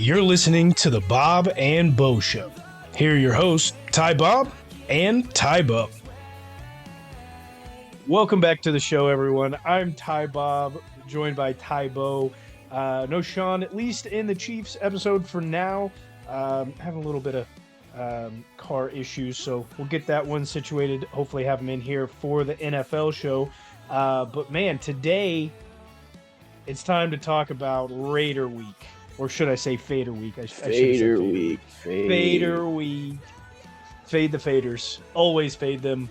You're listening to the Bob and Bo Show. Here are your hosts, Ty Bob and Tybo. Welcome back to the show, everyone. I'm Ty Bob, joined by Tybo. No Sean, at least in the Chiefs episode for now. Having a little bit of car issues, so we'll get that one situated. Hopefully have him in here for the NFL show. But man, today it's time to talk about Raider Week. Or should I say Faider Week? Faider Week. Faider Week. Fade the Faders. Always fade them,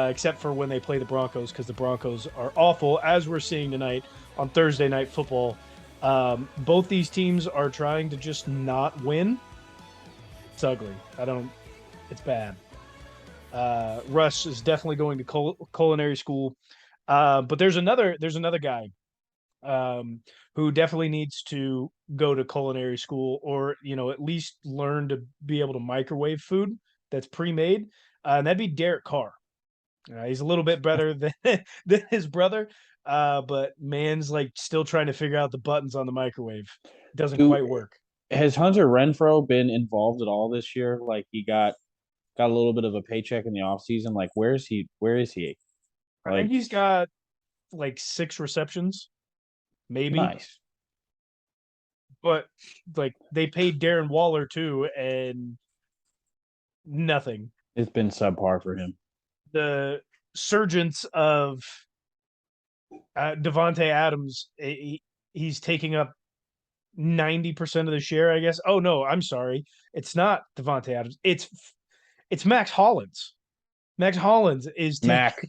except for when they play the Broncos, because the Broncos are awful, as we're seeing tonight on Thursday Night Football. Both these teams are trying to just not win. It's ugly. It's bad. Russ is definitely going to culinary school. But there's another guy who definitely needs to go to culinary school, or at least learn to be able to microwave food that's pre-made, and that'd be Derek Carr. He's a little bit better than his brother, but man's like still trying to figure out the buttons on the microwave. It doesn't quite work. Has Hunter Renfrow been involved at all this year? Like, he got a little bit of a paycheck in the offseason. Like, where is he? I think he's got like 6 receptions. Maybe. Nice. But like they paid Darren Waller too, and nothing. It's been subpar for him. The surgence of Devontae Adams, he's taking up 90% of the share, I guess. Oh no, I'm sorry. It's not Devontae Adams. It's Max Hollins. Max Hollins is Mac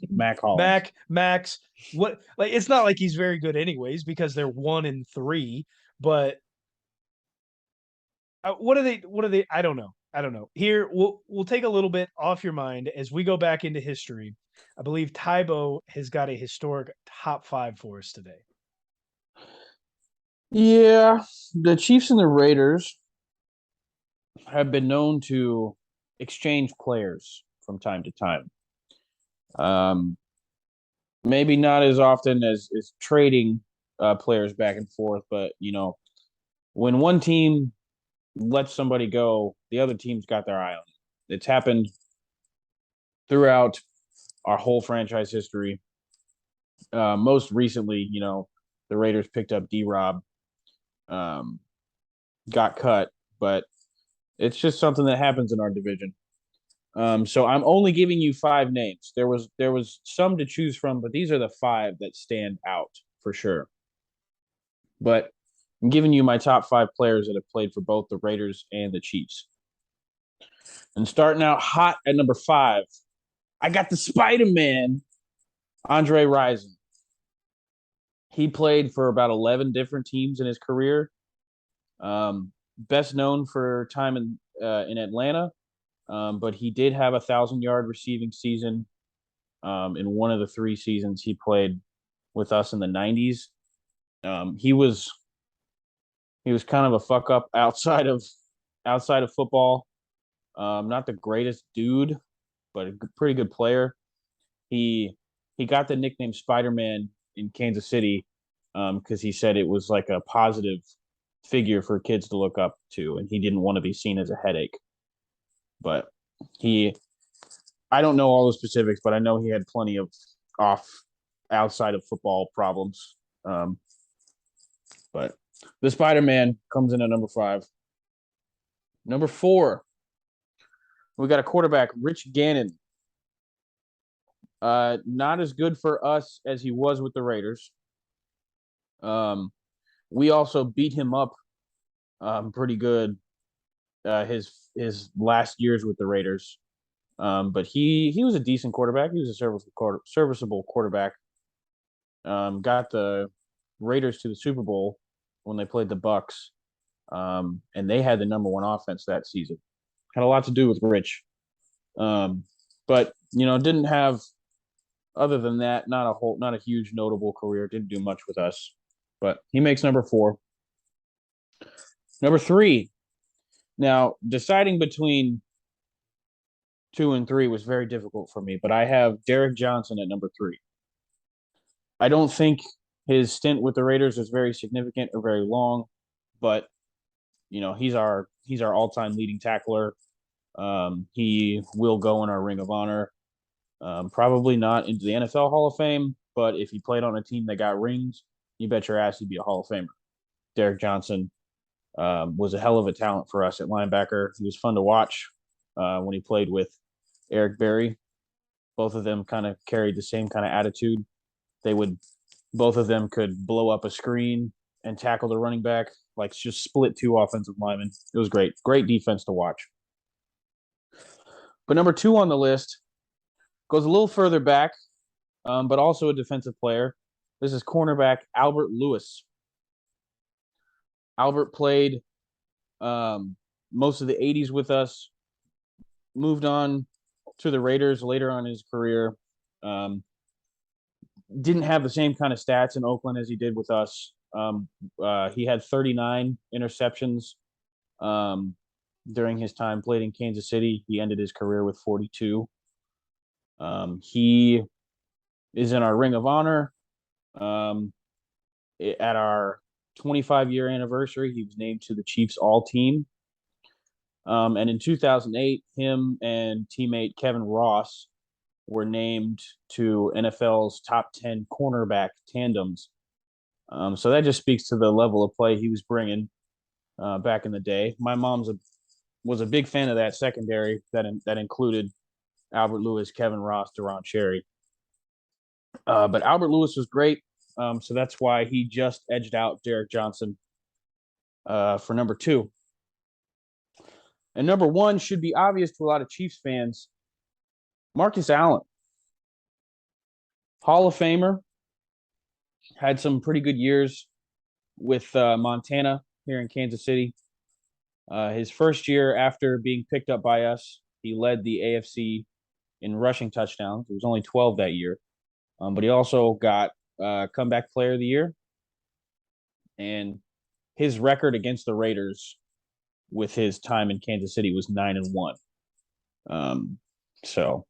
Hollins. Max. What? Like, it's not like he's very good anyways, because they're 1-3. But what are they? I don't know. Here, we'll take a little bit off your mind as we go back into history. I believe Tybo has got a historic top 5 for us today. Yeah, the Chiefs and the Raiders have been known to exchange players from time to time. Maybe not as often as trading players back and forth, but when one team lets somebody go, the other team's got their eye on it. It's happened throughout our whole franchise history. Most recently, the Raiders picked up D-Rob, got cut, but it's just something that happens in our division. So I'm only giving you 5 names. There was some to choose from, but these are the 5 that stand out for sure. But I'm giving you my top 5 players that have played for both the Raiders and the Chiefs. And starting out hot at number 5, I got the Spider-Man, Andre Rison. He played for about 11 different teams in his career. Best known for time in Atlanta. But he did have a 1,000-yard receiving season in one of the 3 seasons he played with us in the 90s. He was kind of a fuck up outside of football. Not the greatest dude, but a pretty good player. He got the nickname Spider-Man in Kansas City because he said it was like a positive figure for kids to look up to, and he didn't want to be seen as a headache. But I don't know all the specifics, but I know he had plenty of outside of football problems. But the Spider-Man comes in at number 5. Number 4, we got a quarterback, Rich Gannon. Not as good for us as he was with the Raiders. We also beat him up pretty good his last years with the Raiders. But he was a decent quarterback. He was a serviceable quarterback. Got the Raiders to the Super Bowl when they played the Bucks. And they had the number 1 offense that season. Had a lot to do with Rich. But didn't have, other than that, not a huge notable career. Didn't do much with us. But he makes number 4. Number 3. Now, deciding between 2 and 3 was very difficult for me, but I have Derek Johnson at number 3. I don't think his stint with the Raiders was very significant or very long, but he's our all-time leading tackler. He will go in our Ring of Honor. Probably not into the NFL Hall of Fame, but if he played on a team that got rings, you bet your ass he'd be a Hall of Famer. Derek Johnson was a hell of a talent for us at linebacker. He was fun to watch when he played with Eric Berry. Both of them kind of carried the same kind of attitude. They would, both of them could blow up a screen and tackle the running back, like just split two offensive linemen. It was great. Great defense to watch. But number 2 on the list goes a little further back, but also a defensive player. This is cornerback Albert Lewis. Albert played most of the 80s with us, moved on to the Raiders later on in his career. Didn't have the same kind of stats in Oakland as he did with us. He had 39 interceptions during his time played in Kansas City. He ended his career with 42. He is in our Ring of Honor. At our 25-year anniversary, he was named to the Chiefs All-Team. And in 2008, him and teammate Kevin Ross were named to NFL's top 10 cornerback tandems. So that just speaks to the level of play he was bringing back in the day. My was a big fan of that secondary that included Albert Lewis, Kevin Ross, Deron Cherry. But Albert Lewis was great. So that's why he just edged out Derek Johnson for number 2. And number 1 should be obvious to a lot of Chiefs fans. Marcus Allen, Hall of Famer, had some pretty good years with Montana here in Kansas City. His first year after being picked up by us, he led the AFC in rushing touchdowns. It was only 12 that year. But he also got comeback player of the year. And his record against the Raiders with his time in Kansas City was 9-1. So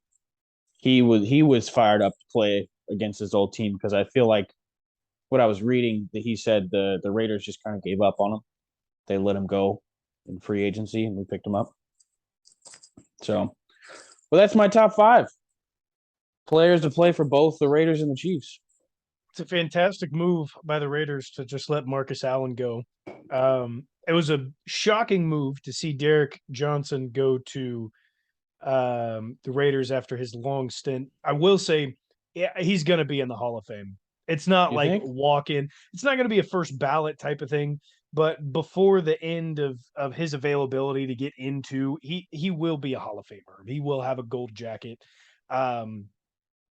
he was fired up to play against his old team, because I feel like what I was reading that he said the Raiders just kind of gave up on him. They let him go in free agency, and we picked him up. So, well, that's my top 5 players to play for both the Raiders and the Chiefs. It's a fantastic move by the Raiders to just let Marcus Allen go. It was a shocking move to see Derek Johnson go to the Raiders after his long stint. I will say, yeah, he's going to be in the Hall of Fame. It's not You like think? walk in. It's not going to be a first ballot type of thing, but before the end of his availability to get into, he will be a Hall of Famer. He will have a gold jacket. I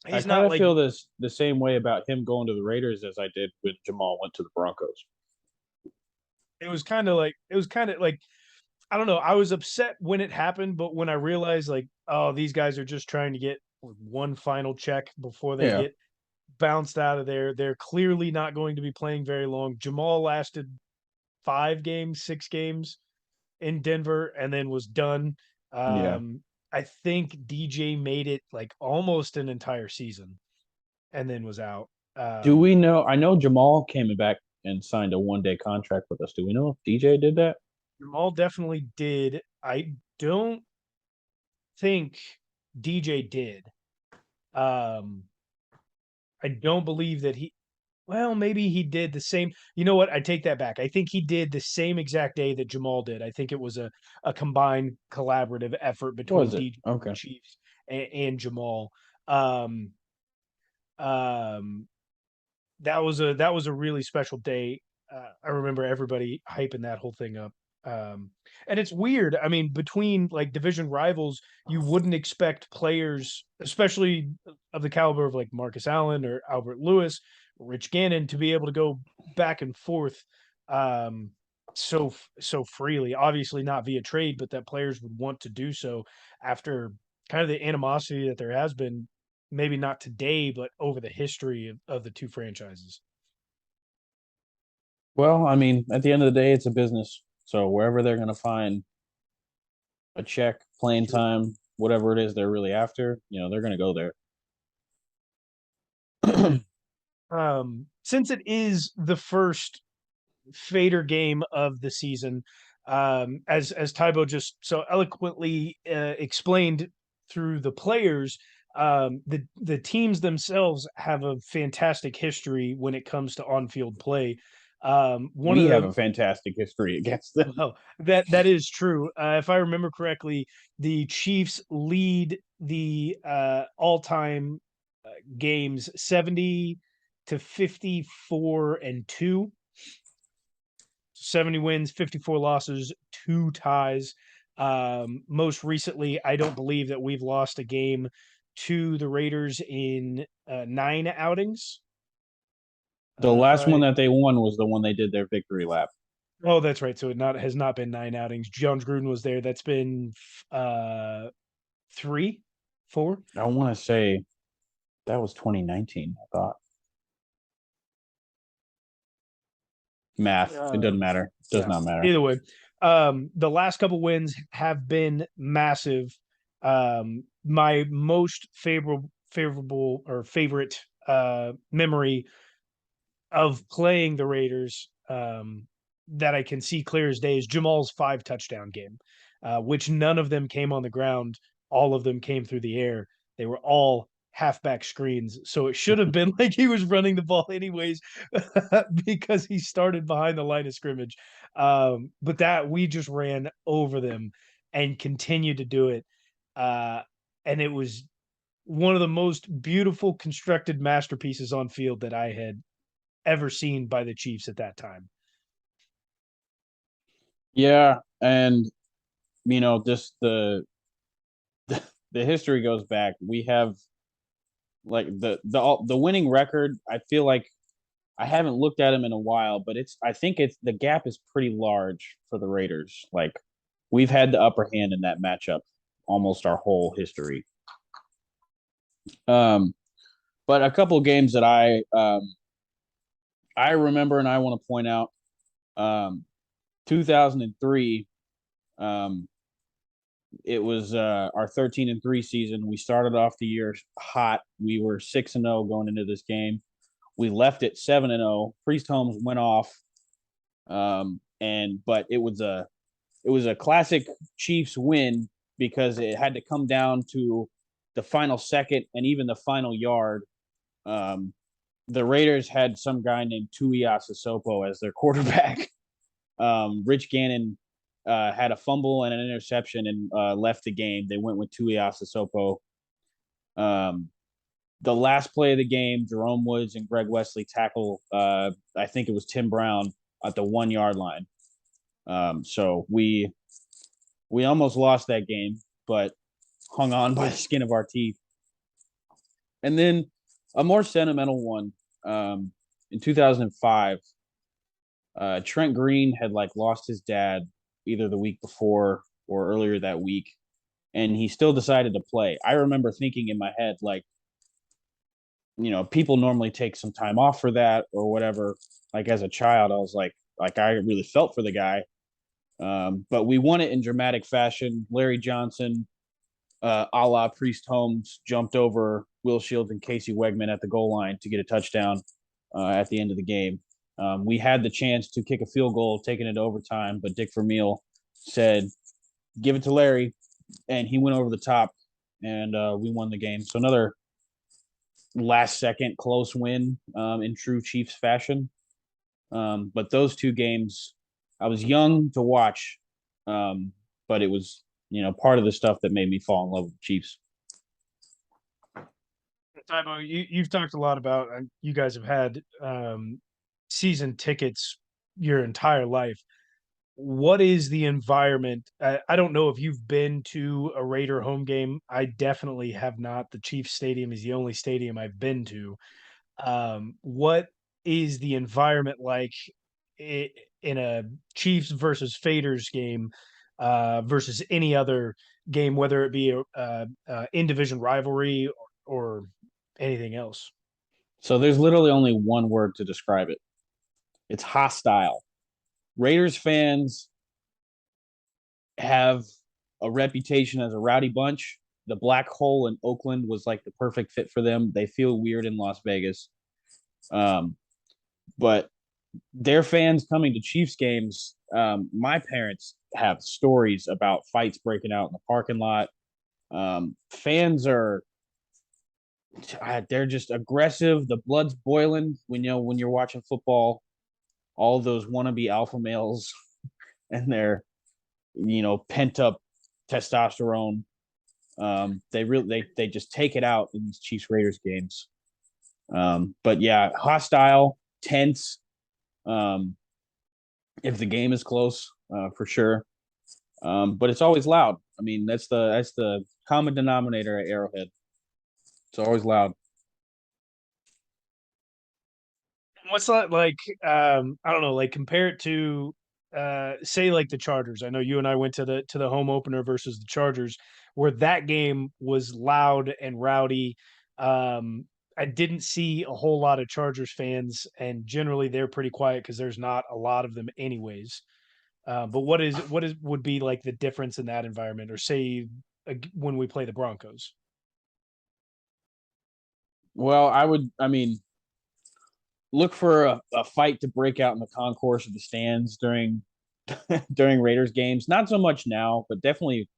He's kind not of like feel the same way about him going to the Raiders as I did when Jamal went to the Broncos. it was kind of like I don't know. I was upset when it happened, but when I realized like, oh, these guys are just trying to get one final check before they Yeah. get bounced out of there. They're clearly not going to be playing very long. Jamal lasted 5 games, 6 games in Denver and then was done. Yeah. I think DJ made it like almost an entire season and then was out. Do Um, we know? I know Jamal came back and signed a 1-day contract with us. Do we know if DJ did that? Jamal definitely did. I don't think DJ did. Um, I don't believe that well, maybe he did the same. You know what? I take that back. I think he did the same exact day that Jamal did. I think it was a combined collaborative effort between Was it? DJ and the Okay. Chiefs and Jamal. Um, um, that was a really special day. I remember everybody hyping that whole thing up. And it's weird. I mean, between like division rivals, you wouldn't expect players, especially of the caliber of like Marcus Allen or Albert Lewis, Rich Gannon, to be able to go back and forth um, so freely. Obviously, not via trade, but that players would want to do so after kind of the animosity that there has been, maybe not today, but over the history of the two franchises. Well, I mean, at the end of the day, it's a business. So wherever they're going to find a check, playing Sure. time, whatever it is they're really after, they're going to go there. Since it is the first Faider game of the season, as Tybo just so eloquently explained through the players, the teams themselves have a fantastic history when it comes to on field play. One of We have the a fantastic history against them. Well, that is true. If I remember correctly, the Chiefs lead the all-time games 70 to 54 and 2. 70 wins, 54 losses, 2 ties. Most recently, I don't believe that we've lost a game to the Raiders in 9 outings. The If last one I that they won was the one they did their victory lap. Oh, that's right. So it not has not been 9 outings. John Gruden was there. That's been 3, 4. I want to say that was 2019. I thought math. It doesn't Um, matter. It does yeah. not matter. Either way, the last couple wins have been massive. My most favorable or favorite memory of playing the Raiders, that I can see clear as day is Jamal's 5 touchdown game, which none of them came on the ground. All of them came through the air. They were all halfback screens. So it should have been like he was running the ball anyways, because he started behind the line of scrimmage. But that we just ran over them and continued to do it. Uh, and it was one of the most beautiful constructed masterpieces on field that I had ever seen by the Chiefs at that time. Yeah, and just the history goes back. We have like the winning record. I feel like I haven't looked at them in a while, but I think it's the gap is pretty large for the Raiders. Like we've had the upper hand in that matchup almost our whole history. Um, but a couple of games that I remember and I want to point out, 2003. Um, it was our 13-3 season. We started off the year hot. We were 6-0 going into this game. We left it 7-0. Priest Holmes went off, and but it was a classic Chiefs win because it had to come down to the final second and even the final yard. Um, the Raiders had some guy named Tuiasosopo as their quarterback. Rich Gannon had a fumble and an interception and left the game. They went with Tuiasosopo. Um, the last play of the game, Jerome Woods and Greg Wesley tackle. I think it was Tim Brown at the 1 yard line. So we almost lost that game, but hung on by the skin of our teeth. And then a more sentimental one, in 2005, Trent Green had like lost his dad either the week before or earlier that week, and he still decided to play. I remember thinking in my head, like, people normally take some time off for that or whatever. Like as a child, I was like I really felt for the guy. But we won it in dramatic fashion. Larry Johnson, a la Priest Holmes, jumped over Will Shields and Casey Wegman at the goal line to get a touchdown at the end of the game. We had the chance to kick a field goal, taking it to overtime, but Dick Vermeil said, "Give it to Larry," and he went over the top, and we won the game. So another last second close win in true Chiefs fashion. But those two games, I was young to watch, but it was part of the stuff that made me fall in love with the Chiefs. Tybo, you've talked a lot about you guys have had season tickets your entire life. What is the environment? I don't know if you've been to a Raider home game. I definitely have not. The Chiefs Stadium is the only stadium I've been to. What is the environment like in a Chiefs versus Faders game versus any other game, whether it be a in division rivalry or anything else? So there's literally only one word to describe it. It's hostile. Raiders fans have a reputation as a rowdy bunch. The black hole in Oakland was like the perfect fit for them. They feel weird in Las Vegas. But their fans coming to Chiefs games, my parents, have stories about fights breaking out in the parking lot. Fans are they're just aggressive. The blood's boiling when when you're watching football. All those wannabe alpha males and their pent up testosterone. They just take it out in these Chiefs Raiders games. But yeah, hostile, tense. Um, if the game is close, for sure. But it's always loud. I mean, that's the common denominator at Arrowhead. It's always loud. What's that like? I don't know. Like compare it to, say like the Chargers. I know you and I went to the home opener versus the Chargers, where that game was loud and rowdy. Um, I didn't see a whole lot of Chargers fans, and generally they're pretty quiet because there's not a lot of them anyways. But what is would be like the difference in that environment, or say when we play the Broncos? Well, I mean, look for a fight to break out in the concourse of the stands during during Raiders games. Not so much now, but definitely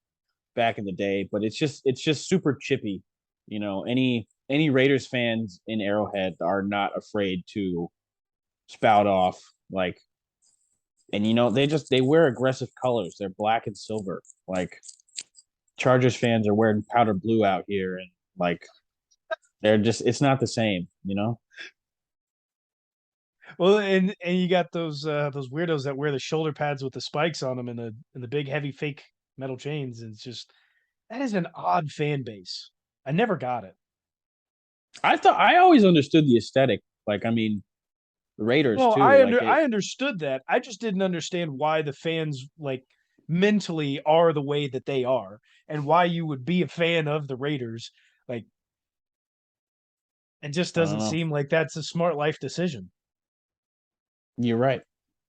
back in the day. But it's just super chippy. Any Raiders fans in Arrowhead are not afraid to spout off like, and they wear aggressive colors. They're black and silver. Like Chargers fans are wearing powder blue out here, and like it's not the same. Well, and you got those weirdos that wear the shoulder pads with the spikes on them and the big heavy fake metal chains. And it's just that is an odd fan base. I never got it. I always understood the aesthetic. Like, I mean, the Raiders Well, too. Like I understood that. I just didn't understand why the fans like mentally are the way that they are, and why you would be a fan of the Raiders. Like it just I don't doesn't know. seem like that's a smart life decision. You're right.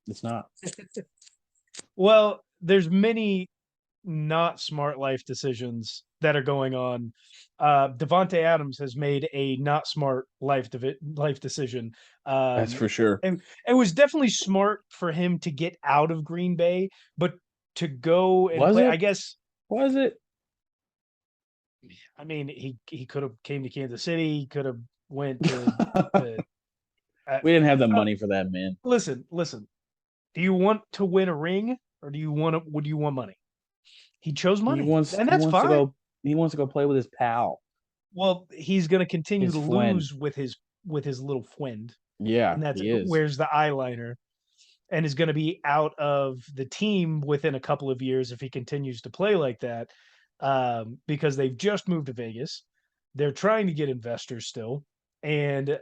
It's not. Well, there's many not smart life decisions that are going on. Devonte Adams has made a not smart life decision. That's Um, for sure. and it was definitely smart for him to get out of Green Bay, but to go and Was play, I it? guess. Was it? I mean, he could have came to Kansas City. He could have went to. Uh, We didn't have the uh, money for that, man. listen. Do you want to win a ring, or do you want to? Would you want money? He chose He money, wants and he that's wants to fine. go he wants to go play with his pal, Well, he's going to continue his to friend. lose with his little friend, Yeah, and that's he is. wears the eyeliner, and is going to be out of the team within a couple of years if he continues to play like that, because they've just moved to Vegas. They're trying to get investors still, and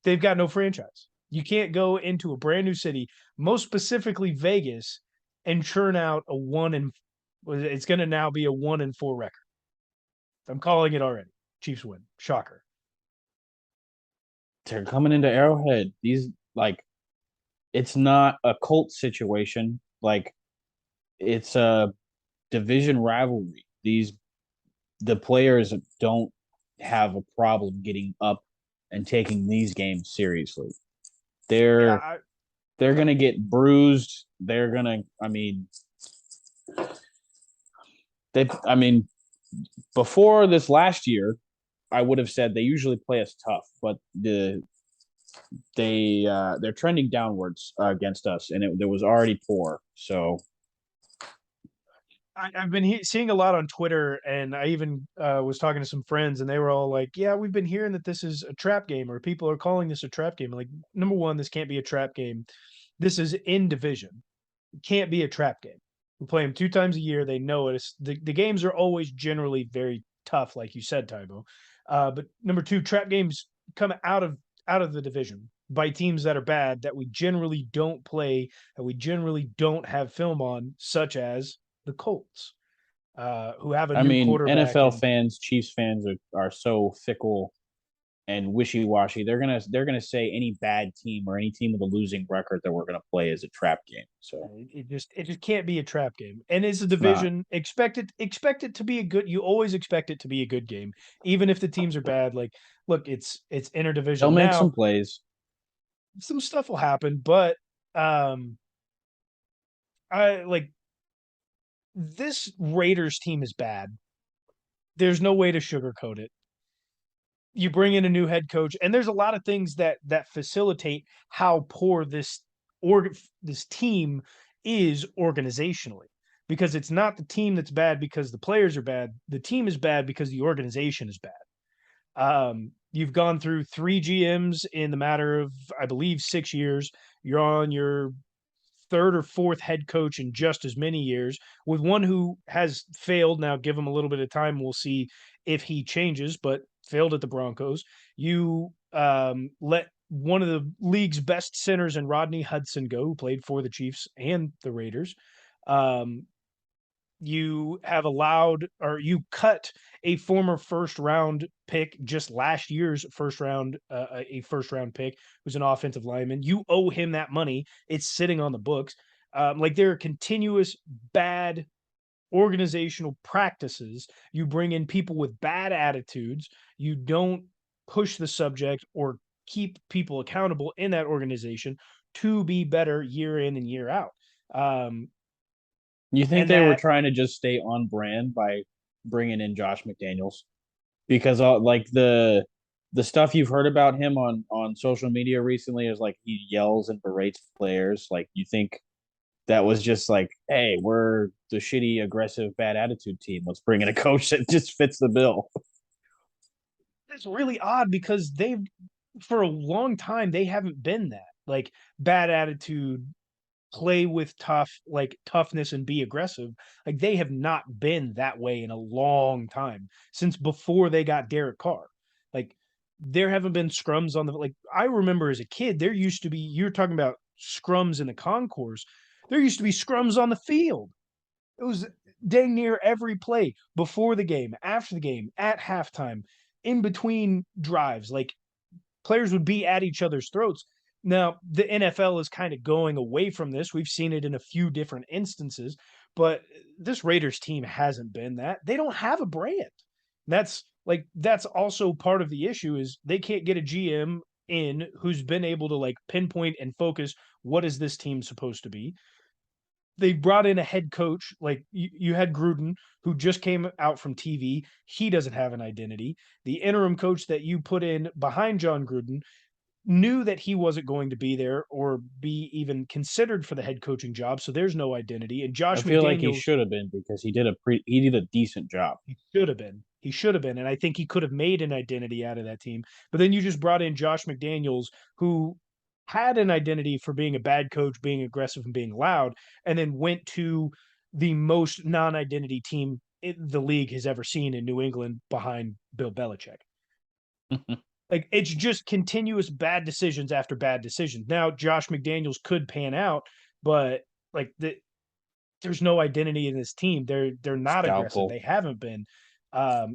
they've got no franchise. You can't go into a brand new city, most specifically Vegas, and churn out a one and it's going to now be a 1-4 record. I'm calling it already. Chiefs win. Shocker. They're coming into Arrowhead. These like it's not a cult situation. Like it's a division rivalry. The players don't have a problem getting up and taking these games seriously. Yeah, They're they're gonna get bruised. They're gonna. I mean, before this last year, I would have said they usually play us tough, but they're trending downwards against us, and it was already poor. So I've been seeing a lot on Twitter, and I even was talking to some friends, and they were all like, "Yeah, we've been hearing that this is a trap game, or people are calling this a trap game." Like, number one, this can't be a trap game. This is in division. It can't be a trap game. We play them 2 times a year. They know it. The games are always generally very tough, like you said, Tybo. But number two, trap games come out of the division by teams that are bad, that we generally don't play, that we generally don't have film on, such as the Colts, who have a I new mean, quarterback. NFL And fans, Chiefs fans are so fickle and wishy washy. They're gonna say any bad team or any team with a losing record that we're gonna play is a trap game. So it just can't be a trap game. And it's a it's not. division. Expect it to be a good. You always expect it to be a good game, even if the teams are bad. Like, look, it's They'll interdivision make now. some plays. Some stuff will happen, but um, I like this Raiders team is bad. There's no way to sugarcoat it. You bring in a new head coach, and there's a lot of things that facilitate how poor this team is organizationally. Because it's not the team that's bad because the players are bad. The team is bad because the organization is bad. You've gone through 3 GMs in the matter of, I believe, 6 years. You're on your third or fourth head coach in just as many years, with one who has failed. Now, give him a little bit of time. We'll see if he changes, but failed at the Broncos. You let one of the league's best centers in Rodney Hudson go, who played for the Chiefs and the Raiders. Um, you have allowed or you cut a former first round pick, just last year's a first round pick who's an offensive lineman. You owe him that money. It's sitting on the books. Like, there are continuous bad organizational practices. You bring in people with bad attitudes. You don't push the subject or keep people accountable in that organization to be better year in and year out. Um, You think and they were that trying to just stay on brand by bringing in Josh McDaniels? Because like the stuff you've heard about him on social media recently is like he yells and berates players. Like, you think that was just like, hey, we're the shitty, aggressive, bad attitude team. Let's bring in a coach that just fits the bill. It's really odd because they've for a long time they haven't been that. Like, bad attitude, play with toughness and be aggressive. Like, they have not been that way in a long time, since before they got Derek Carr. Like, there haven't been scrums on the like I remember as a kid, there used to be, you're talking about scrums in the concourse. There used to be scrums on the field. It was dang near every play, before the game, after the game, at halftime, in between drives. Like, players would be at each other's throats. Now, the NFL is kind of going away from this. We've seen it in a few different instances, but this Raiders team hasn't been that. They don't have a brand. That's also part of the issue, is they can't get a GM in who's been able to like pinpoint and focus what is this team supposed to be. They brought in a head coach. Like, you had Gruden, who just came out from TV. He doesn't have an identity. The interim coach that you put in behind John Gruden knew that he wasn't going to be there or be even considered for the head coaching job. So there's no identity. And I Josh feel like he McDaniels, should have been because he did a decent job. he should have been. He should have been. And I think he could have made an identity out of that team. But then you just brought in Josh McDaniels, who had an identity for being a bad coach, being aggressive, and being loud, and then went to the most non identity team the league has ever seen in New England behind Bill Belichick. Like, it's just continuous bad decisions after bad decisions. Now, Josh McDaniels could pan out, but like there's no identity in this team. They're It's not aggressive. doubtful. They haven't been.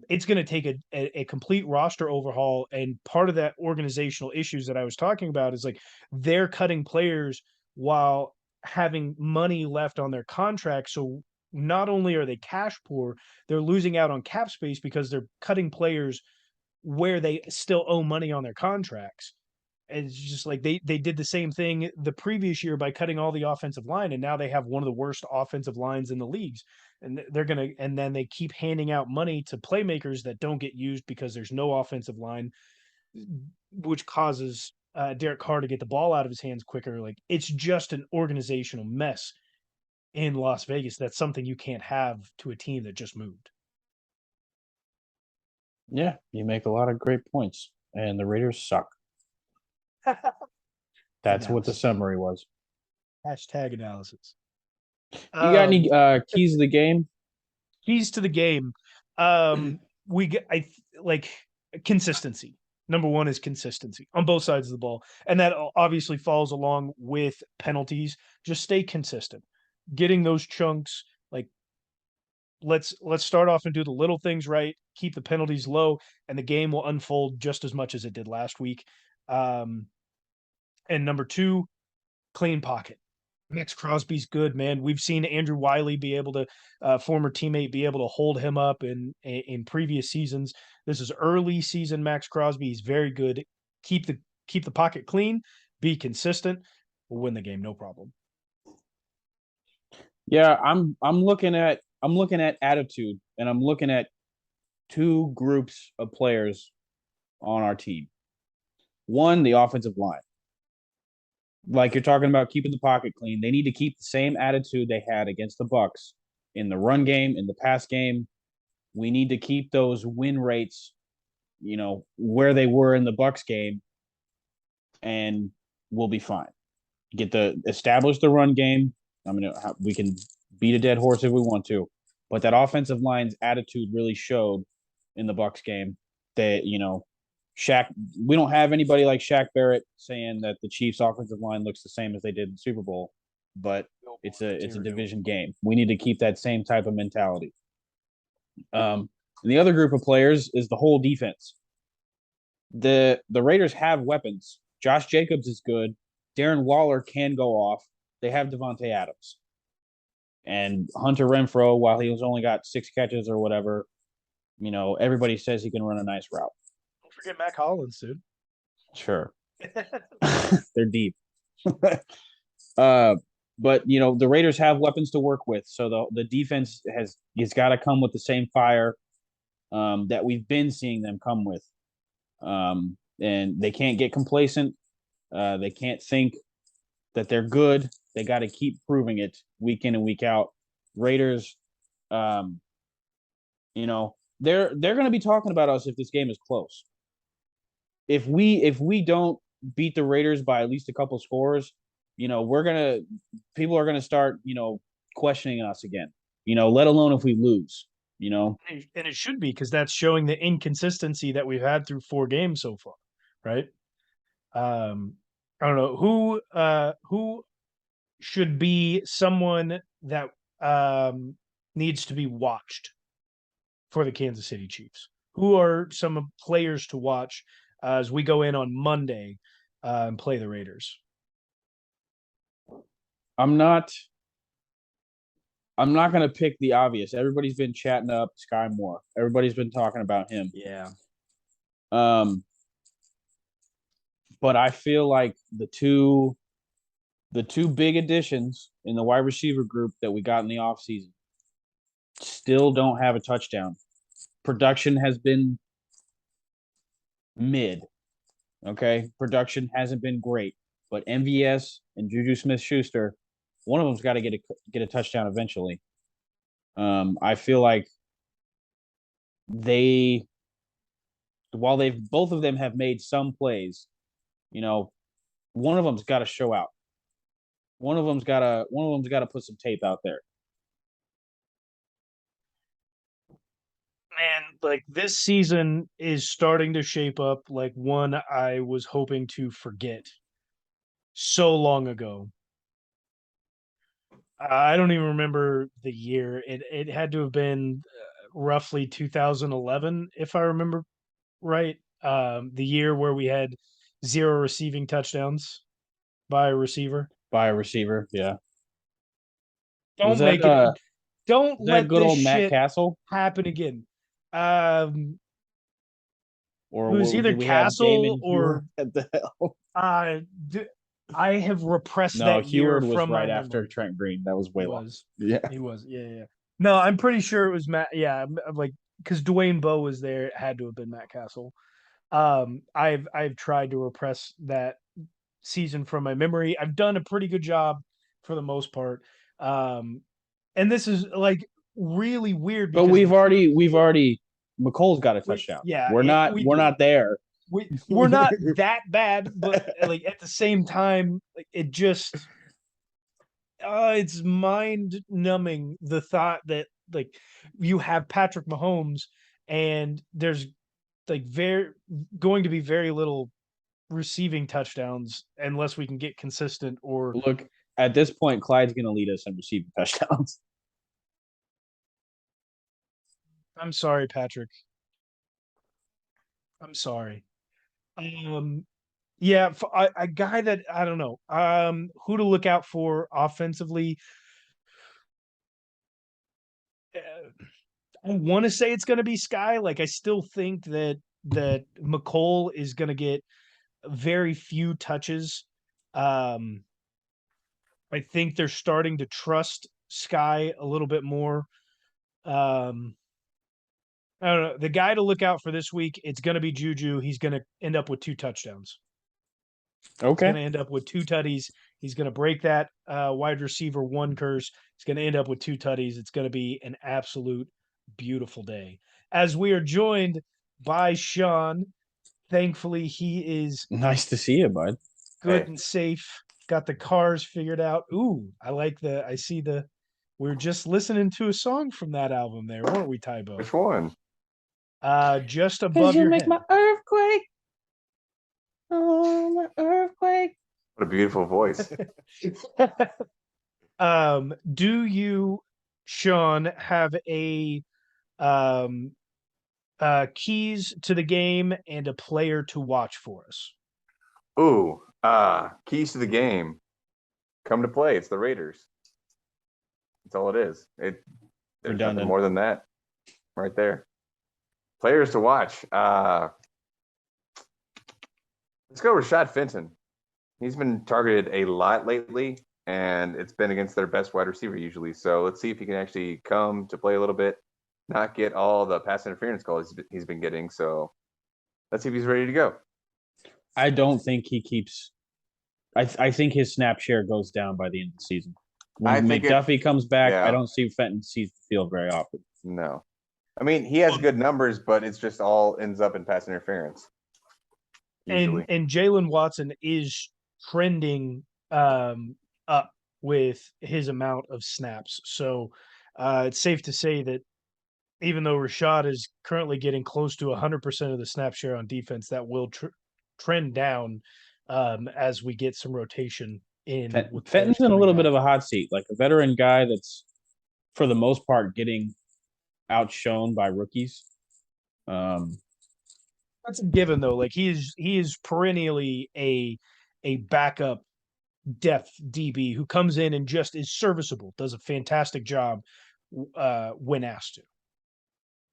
It's going to take a complete roster overhaul, and part of that organizational issues that I was talking about is like they're cutting players while having money left on their contracts. So not only are they cash poor, they're losing out on cap space because they're cutting players where they still owe money on their contracts. And it's just like they did the same thing the previous year by cutting all the offensive line, and now they have one of the worst offensive lines in the leagues. And then they keep handing out money to playmakers that don't get used because there's no offensive line, which causes Derek Carr to get the ball out of his hands quicker. Like, it's just an organizational mess in Las Vegas. That's something you can't have to a team that just moved. Yeah, you make a lot of great points, and the Raiders suck. That's what the Analysis. summary was. Hashtag analysis. You got any Um, keys of the game? Keys to the game. We get like consistency. Number one is consistency on both sides of the ball, and that obviously falls along with penalties. Just stay consistent, getting those chunks. Like, let's start off and do the little things right. Keep the penalties low, and the game will unfold just as much as it did last week. Um, and number two, clean pocket. Max Crosby's good, man. We've seen Andrew Wiley be able to, former teammate, be able to hold him up in previous seasons. This is early season Max Crosby. He's very good. Keep the pocket clean. Be consistent. We'll win the game, no problem. Yeah, I'm looking at attitude, and I'm looking at two groups of players on our team. One, the offensive line. Like you're talking about keeping the pocket clean. They need to keep the same attitude they had against the Bucks in the run game, in the pass game. We need to keep those win rates, where they were in the Bucks game, and we'll be fine. Establish the run game. I mean, we can beat a dead horse if we want to, but that offensive line's attitude really showed in the Bucks game. That Shaq. We don't have anybody like Shaq Barrett saying that the Chiefs' offensive line looks the same as they did in the Super Bowl, but it's a division game. We need to keep that same type of mentality. And the other group of players is the whole defense. The Raiders have weapons. Josh Jacobs is good. Darren Waller can go off. They have Devontae Adams. And Hunter Renfrow, while he's only got 6 catches or whatever, everybody says he can run a nice route. Don't forget Mac Hollins, dude. Sure. They're deep. uh, but the Raiders have weapons to work with, so the defense has got to come with the same fire that we've been seeing them come with. And they can't get complacent. They can't think that they're good. They got to keep proving it week in and week out. Raiders, they're going to be talking about us if this game is close. If we don't beat the Raiders by at least a couple scores, people are gonna start questioning us again. Let alone if we lose. And it should be, because that's showing the inconsistency that we've had through 4 games so far, right? I don't know who should be someone that needs to be watched for the Kansas City Chiefs. Who are some players to watch as we go in on Monday and play the Raiders? I'm not. I'm not gonna pick the obvious. Everybody's been chatting up Sky Moore. Everybody's been talking about him. Yeah. But I feel like the two big additions in the wide receiver group that we got in the offseason still don't have a touchdown. Production has been mid. Okay. Production hasn't been great. But MVS and Juju Smith Schuster, one of them's got to get a touchdown eventually. I feel like while both of them have made some plays, one of them's got to show out. One of them's got to put some tape out there. Man, like this season is starting to shape up like one I was hoping to forget so long ago. I don't even remember the year. It had to have been roughly 2011, if I remember right. The year where we had 0 receiving touchdowns by a receiver. By a receiver, yeah. Was Don't that make it. Don't was that let good this old Matt shit Castle? happen again. Um, Or it was either did we have Castle Damon or Heward at the helm? I have repressed No, that year Heward was from my right after memory. Trent Green. That was He way long. was. Yeah. He was. Yeah, yeah. No, I'm pretty sure it was Matt. Yeah, I'm like, because Dwayne Bowe was there. It had to have been Matt Castle. I've tried to repress that season from my memory. I've done a pretty good job for the most part. And this is like really weird But because we've already McColl's got a touchdown. yeah, We're not we we're do. not there. We're not that bad, but like at the same time, like it just it's mind numbing the thought that like you have Patrick Mahomes and there's like very going to be very little receiving touchdowns unless we can get consistent or Look, at this point, Clyde's going to lead us in receiving touchdowns. I'm sorry, Patrick. I'm sorry. Yeah, a guy that I don't know who to look out for offensively. I want to say it's going to be Sky. Like I still think that McColl is going to get very few touches. I think they're starting to trust Sky a little bit more. Um, I don't know. The guy to look out for this week, it's going to be Juju. He's going to end up with 2 touchdowns. He's Okay. going to end up with 2 tutties. He's going to break that wide receiver 1 curse. He's going to end up with 2 tutties. It's going to be an absolute beautiful day. As we are joined by Sean, thankfully he is Nice to see you, bud. good Hey. and safe. Got the cars figured out. Ooh, I see the. We are just listening to a song from that album there, weren't we, Tybo? Which one? Just above your head. earthquake. Oh, my earthquake. What a beautiful voice. Do you, Sean, have a um keys to the game and a player to watch for us? Ooh, keys to the game. Come to play. It's the Raiders. That's all it is. There's Redundant. nothing more than that. Right there. Players to watch. Let's go Rashad Fenton. He's been targeted a lot lately, and it's been against their best wide receiver usually. So let's see if he can actually come to play a little bit, not get all the pass interference calls he's been getting. So let's see if he's ready to go. I don't think he keeps. I think his snap share goes down by the end of the season. When McDuffie comes back, I don't see Fenton sees the field very often. No. I mean, he has good numbers, but it's just all ends up in pass interference. Usually. And Jalen Watson is trending up with his amount of snaps. So it's safe to say that even though Rashad is currently getting close to 100% of the snap share on defense, that will trend down as we get some rotation in. Fenton's in a little bit of a hot seat, like a veteran guy that's, for the most part, getting outshone by rookies. That's a given, though. Like he is perennially a backup depth DB who comes in and just is serviceable, does a fantastic job when asked to.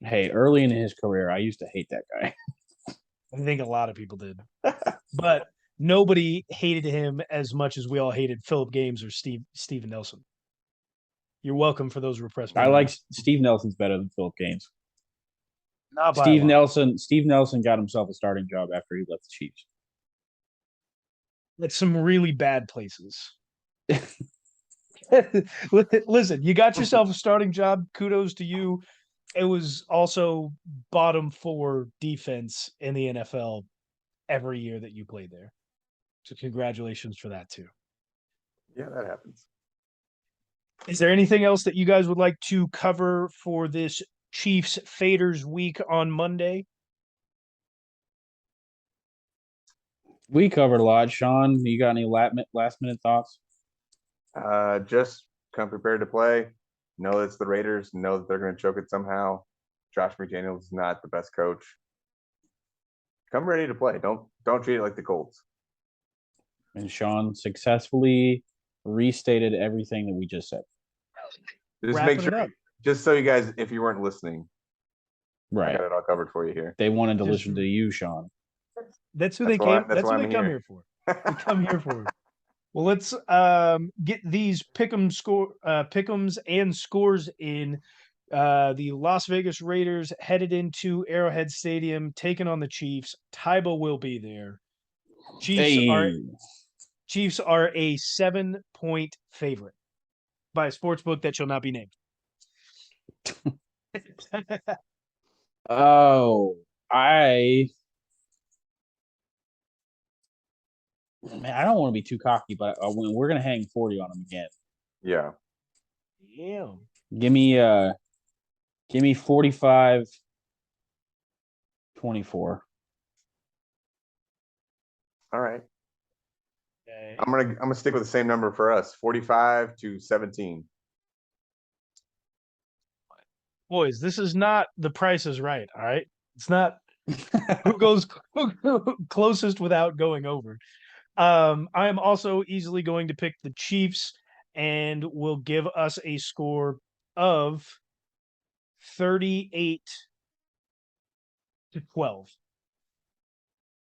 Hey, early in his career, I used to hate that guy. I think a lot of people did, but nobody hated him as much as we all hated Philip Games or Steven Nelson. You're welcome for those repressed memories. I like Steve Nelson's better than Philip Games. Not by Steve Nelson got himself a starting job after he left the Chiefs. At some really bad places. Listen, you got yourself a starting job. Kudos to you. It was also bottom 4 defense in the NFL every year that you played there. So congratulations for that too. Yeah, that happens. Is there anything else that you guys would like to cover for this Chiefs Faders week on Monday? We covered a lot. Sean, you got any last minute thoughts? Just come prepared to play. Know it's the Raiders. Know that they're going to choke it somehow. Josh McDaniels is not the best coach. Come ready to play. Don't treat it like the Colts. And Sean successfully restated everything that we just said. Just make sure. Just so you guys, if you weren't listening, right, I got it all covered for you here. They wanted to listen to you, Sean. That's who they came. That's what they come here for. They come here for. Well, let's get these pick'ems and scores in. The Las Vegas Raiders headed into Arrowhead Stadium, taking on the Chiefs. Tybo will be there. Chiefs are a 7-point favorite by a sports book that shall not be named. Man, I don't want to be too cocky, but we're gonna hang 40 on them again. Yeah. Yeah. Give me 45-24. All right. Okay. I'm gonna stick with the same number for us. 45-17. Boys, this is not The Price is Right. All right, it's not who goes closest without going over. I am also easily going to pick the Chiefs and will give us a score of 38-12.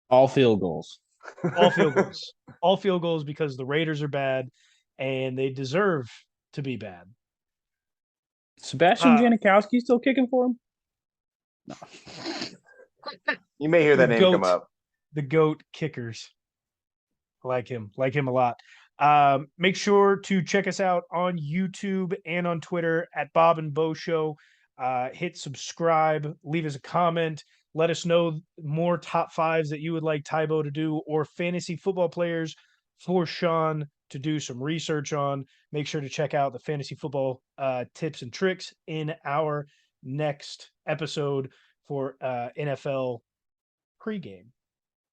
All field goals. All field goals. All field goals because the Raiders are bad and they deserve to be bad. Sebastian Janikowski still kicking for him? No. You may hear that The name come GOAT. up. The GOAT kickers. Like him a lot. Make sure to check us out on YouTube and on Twitter at Bob and Bo Show. Hit subscribe, leave us a comment. Let us know more top fives that you would like Tybo to do or fantasy football players for Sean to do some research on. Make sure to check out the fantasy football tips and tricks in our next episode for NFL pregame.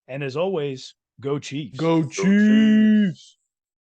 And as always, go Chiefs. Go Chiefs. Chiefs!